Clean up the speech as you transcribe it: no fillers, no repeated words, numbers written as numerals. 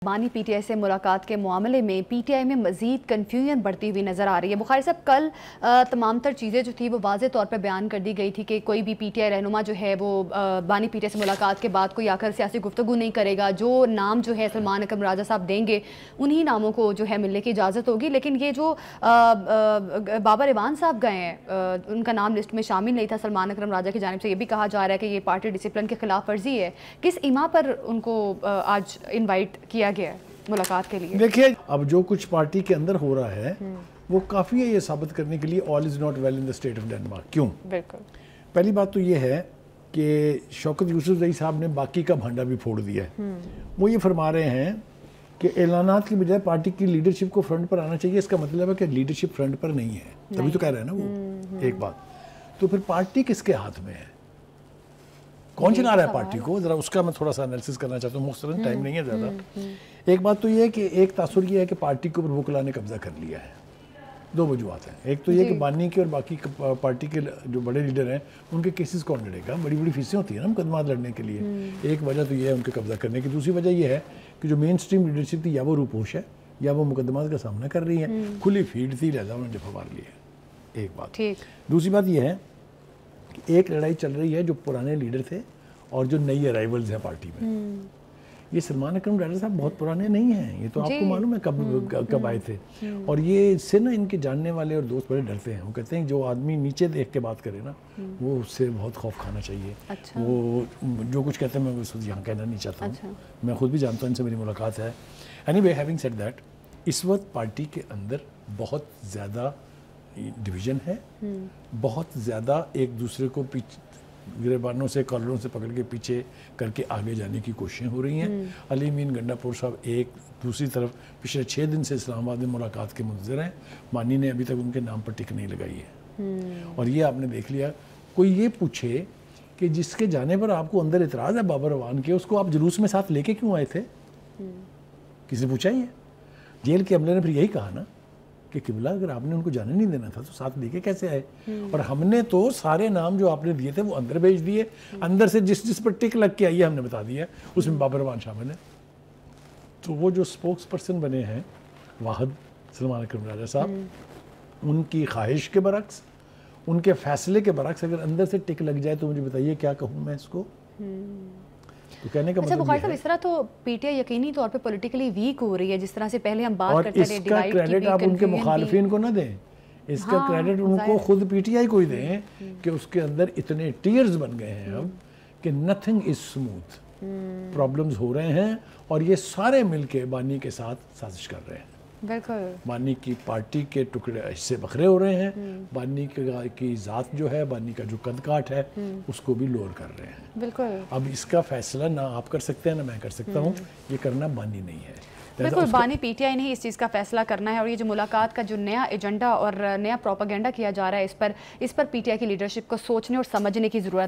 بانی P T I سے ملاقات کے معاملے میں پی ٹی آئی میں مزید کنفیوژن بڑھتی ہوئی نظر آ رہی ہے۔ بخاری صاحب، کل تمام تر چیزیں جو تھی وہ واضح طور پر بیان کر دی گئی تھی کہ کوئی بھی پی ٹی آئی رہنما جو ہے وہ بانی پی ٹی آئی سے ملاقات کے بعد کوئی آ کر سیاسی گفتگو نہیں کرے گا، جو نام جو ہے سلمان اکرم راجہ صاحب دیں گے انہی ناموں کو جو ہے ملنے کی اجازت ہوگی۔ لیکن یہ جو بابر ایوان صاحب گئے ہیں، ان کا نام لسٹ میں شامل نہیں تھا سلمان اکرم راجہ کی جانب سے، یہ بھی کہا جا رہا ہے کہ یہ پارٹی ڈسپلن کے خلاف ورزی ہے۔ کس ایما پر ان کو آج انوائٹ کیا گیا ہے ملاقات کے لیے؟ دیکھیے، اب جو کچھ پارٹی کے اندر ہو رہا ہے وہ کافی ہے یہ ثابت کرنے کے لیے all is not well in the state of Denmark. کیوں؟ بالکل، پہلی بات تو یہ ہے کہ شوکت یوسف زئی صاحب نے باقی کا بھانڈا بھی پھوڑ دیا ہے۔ وہ یہ فرما رہے ہیں کہ اعلانات کی بجائے پارٹی کی لیڈرشپ کو فرنٹ پر آنا چاہیے۔ اس کا مطلب ہے کہ لیڈرشپ فرنٹ پر نہیں ہے، تبھی تو کہہ رہے ہیں نا وہ ایک بات۔ تو پھر پارٹی کس کے ہاتھ میں ہے؟ کون چلا رہا ہے پارٹی کو؟ ذرا اس کا میں تھوڑا سا انالیسس کرنا چاہتا ہوں، مختصراً ٹائم نہیں ہے زیادہ۔ ایک بات تو یہ ہے کہ ایک تاثر یہ ہے کہ پارٹی کے اوپر وکلا نے قبضہ کر لیا ہے۔ دو وجوہات ہیں، ایک تو یہ کہ بانی کے اور باقی پارٹی کے جو بڑے لیڈر ہیں ان کے کیسز کون لڑے گا؟ بڑی بڑی فیسیں ہوتی ہیں نا مقدمات لڑنے کے لیے۔ ایک وجہ تو یہ ہے ان کے قبضہ کرنے کی۔ دوسری وجہ یہ ہے کہ جو مین سٹریم لیڈرشپ تھی یا وہ روپوش ہے یا وہ مقدمات کا سامنا کر رہی ہے، کھلی فیلڈ تھی، لہذا انہوں نے جفا مار لیا ہے۔ ایک بات۔ دوسری بات یہ ہے کہ ایک لڑائی چل رہی ہے جو پرانے لیڈر تھے اور جو نئی ارائیولز ہیں پارٹی میں۔ یہ سلمان اکرم راجہ صاحب بہت پرانے نہیں ہیں، یہ تو آپ کو معلوم ہے کب آئے تھے۔ اور یہ اس سے نا ان کے جاننے والے اور دوست بڑے ڈرتے ہیں۔ وہ کہتے ہیں جو آدمی نیچے دیکھ کے بات کرے نا وہ اس سے بہت خوف کھانا چاہیے۔ وہ جو کچھ کہتے ہیں میں اس وقت یہاں کہنا نہیں چاہتا ہوں، میں خود بھی جانتا ہوں، ان سے میری ملاقات ہے۔ Anyway, having said that, اس وقت پارٹی کے اندر بہت زیادہ ڈویژن ہے، بہت زیادہ ایک دوسرے کو گریبانوں سے کالروں سے پکڑ کے پیچھے کر کے آگے جانے کی کوششیں ہو رہی ہیں۔ علی امین گنڈا پور صاحب ایک، دوسری طرف پچھلے 6 دن سے اسلام آباد میں ملاقات کے منتظر ہیں۔ مانی نے ابھی تک ان کے نام پر ٹک نہیں لگائی ہے۔ اور یہ آپ نے دیکھ لیا، کوئی یہ پوچھے کہ جس کے جانے پر آپ کو اندر اعتراض ہے بابر ایوان کے، اس کو آپ جلوس میں ساتھ لے کے کیوں آئے تھے؟ کسی پوچھا ہی ہے؟ جیل کے عملے نے پھر یہی کہا نا کہ قبلہ اگر آپ نے ان کو جانے نہیں دینا تھا تو ساتھ لے کے کیسے آئے؟ اور ہم نے تو سارے نام جو آپ نے دیے تھے وہ اندر بھیج دیے، اندر سے جس پر ٹک لگ کے آئی ہے ہم نے بتا دیا، اس میں بابر ایوان شامل ہے۔ تو وہ جو سپوکس پرسن بنے ہیں واحد سلمان اکرم راجہ صاحب، ان کی خواہش کے برعکس، ان کے فیصلے کے برعکس اگر اندر سے ٹک لگ جائے تو مجھے بتائیے کیا کہوں میں اس کو؟ تو کہنے کا مطلب بخاری صاحب، اس طرح تو پی ٹی آئی یقینی طور پہ پولیٹیکلی ویک ہو رہی ہے، جس طرح سے پہلے ہم بات کرتے تھے ڈیوائیڈ کی بھی، اور اس کا کریڈٹ آپ ان کے مخالفین کو نہ دیں، اس کا کریڈٹ ان کو خود پی ٹی آئی کو ہی دیں کہ اس کے اندر اتنے ٹیئرز بن گئے ہیں اب کہ نتھنگ از سموتھ، پرابلمز ہو رہے ہیں اور یہ سارے مل کے بانی کے ساتھ سازش کر رہے ہیں۔ بالکل، بانی کی پارٹی کے ٹکڑے حصے بکھرے ہو رہے ہیں، بانی کی ذات جو ہے، بانی کا جو قد کاٹ ہے اس کو بھی لوور کر رہے ہیں۔ بالکل، اب اس کا فیصلہ نہ آپ کر سکتے ہیں نہ میں کر سکتا ہوں، یہ کرنا بانی نہیں ہے۔ بالکل، بانی پی ٹی آئی نے ہی اس چیز کا فیصلہ کرنا ہے۔ اور یہ جو ملاقات کا جو نیا ایجنڈا اور نیا پروپیگنڈا کیا جا رہا ہے، اس پر پی ٹی آئی کی لیڈرشپ کو سوچنے اور سمجھنے کی ضرورت